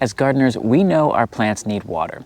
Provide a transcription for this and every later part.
As gardeners, we know our plants need water,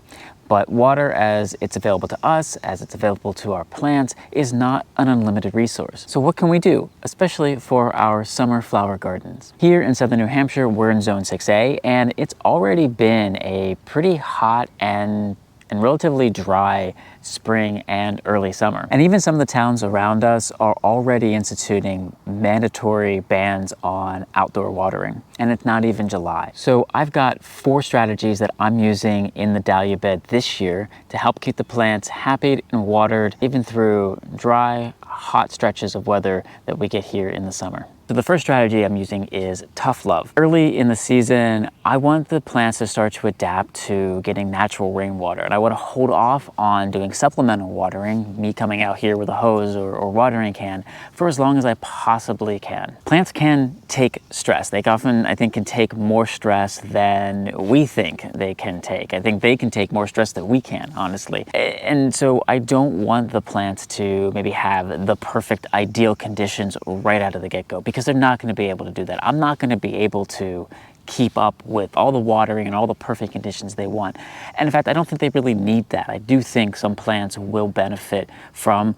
but water as it's available to us, as it's available to our plants, is not an unlimited resource. So what can we do, especially for our summer flower gardens? Here in southern New Hampshire, we're in Zone 6A, and it's already been a pretty hot and relatively dry spring and early summer. And even some of the towns around us are already instituting mandatory bans on outdoor watering. And it's not even July. So I've got 4 strategies that I'm using in the dahlia bed this year to help keep the plants happy and watered even through dry, hot stretches of weather that we get here in the summer. So the first strategy I'm using is tough love. Early in the season, I want the plants to start to adapt to getting natural rainwater, and I want to hold off on doing supplemental watering, me coming out here with a hose or watering can, for as long as I possibly can. Plants can take stress. They often, I think, can take more stress than we think they can take. I think they can take more stress than we can, honestly. And so I don't want the plants to maybe have the perfect ideal conditions right out of the get-go, because they're not going to be able to do that. I'm not going to be able to keep up with all the watering and all the perfect conditions they want. And in fact, I don't think they really need that. I do think some plants will benefit from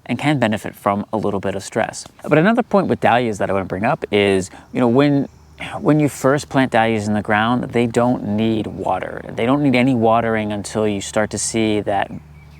and can benefit from a little bit of stress. But another point with dahlias that I want to bring up is, when you first plant dahlias in the ground, they don't need water. They don't need any watering until you start to see that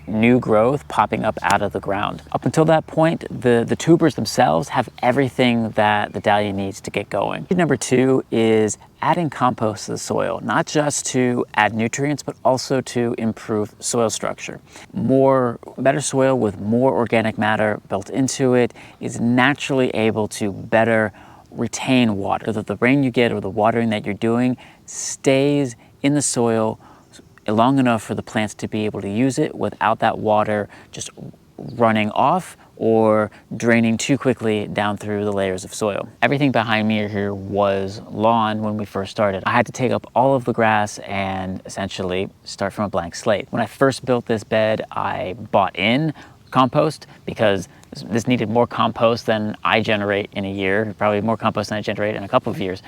new growth popping up out of the ground. Up until that point, the tubers themselves have everything that the dahlia needs to get going. Number 2 is adding compost to the soil, not just to add nutrients, but also to improve soil structure. Better soil with more organic matter built into it is naturally able to better retain water, so that the rain you get or the watering that you're doing stays in the soil long enough for the plants to be able to use it without that water just running off or draining too quickly down through the layers of soil. Everything behind me here was lawn when we first started. I had to take up all of the grass and essentially start from a blank slate. When I first built this bed, I bought in compost because this needed more compost than I generate in a year, probably more compost than I generate in a couple of years.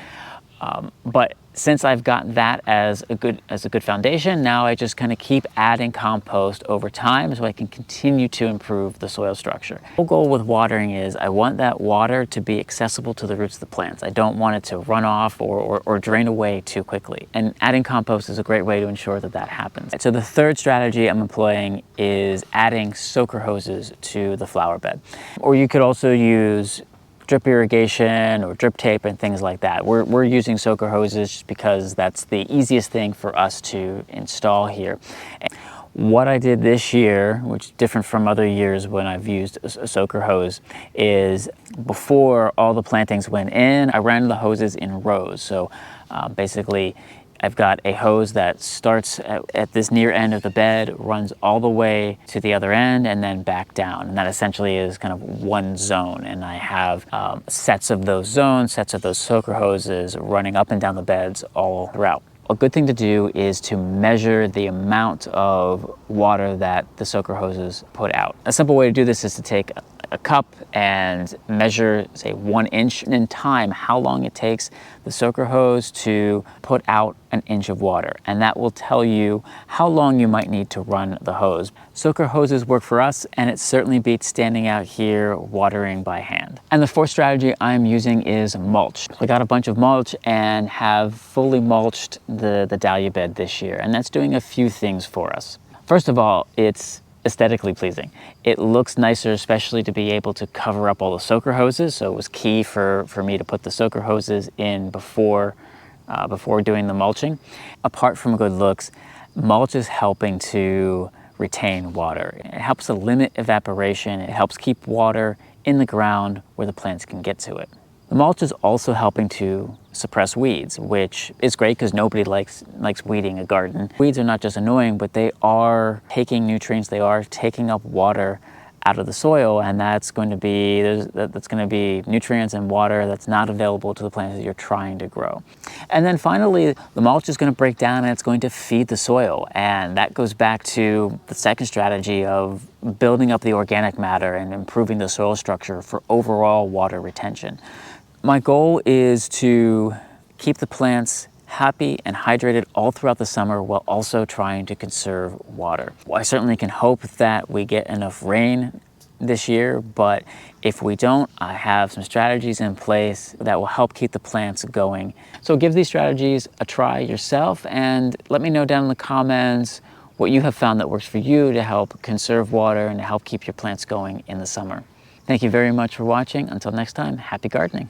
But since I've got that as a good foundation, now I just kind of keep adding compost over time so I can continue to improve the soil structure. The whole goal with watering is I want that water to be accessible to the roots of the plants. I don't want it to run off or drain away too quickly. And adding compost is a great way to ensure that that happens. So the third strategy I'm employing is adding soaker hoses to the flower bed. Or you could also use drip irrigation or drip tape and things like that. We're using soaker hoses just because that's the easiest thing for us to install here. What I did this year, which is different from other years when I've used a soaker hose, is before all the plantings went in, I ran the hoses in rows. So basically, I've got a hose that starts at this near end of the bed, runs all the way to the other end, and then back down. And that essentially is kind of one zone. And I have sets of those zones, sets of those soaker hoses running up and down the beds all throughout. A good thing to do is to measure the amount of water that the soaker hoses put out. A simple way to do this is to take a cup and measure, say, 1 inch in time, how long it takes the soaker hose to put out an inch of water. And that will tell you how long you might need to run the hose. Soaker hoses work for us, and it certainly beats standing out here watering by hand. And the fourth strategy I'm using is mulch. I got a bunch of mulch and have fully mulched the dahlia bed this year, and that's doing a few things for us. First of all, it's aesthetically pleasing. It looks nicer, especially to be able to cover up all the soaker hoses. So it was key for me to put the soaker hoses in before doing the mulching. Apart from good looks, mulch is helping to retain water. It helps to limit evaporation. It helps keep water in the ground where the plants can get to it. The mulch is also helping to suppress weeds, which is great because nobody likes weeding a garden. Weeds are not just annoying, but they are taking nutrients, they are taking up water out of the soil, and that's going to be nutrients and water that's not available to the plants that you're trying to grow. And then finally, the mulch is going to break down and it's going to feed the soil, and that goes back to the second strategy of building up the organic matter and improving the soil structure for overall water retention. My goal is to keep the plants happy and hydrated all throughout the summer while also trying to conserve water. Well, I certainly can hope that we get enough rain this year, but if we don't, I have some strategies in place that will help keep the plants going. So give these strategies a try yourself and let me know down in the comments what you have found that works for you to help conserve water and to help keep your plants going in the summer. Thank you very much for watching. Until next time, happy gardening.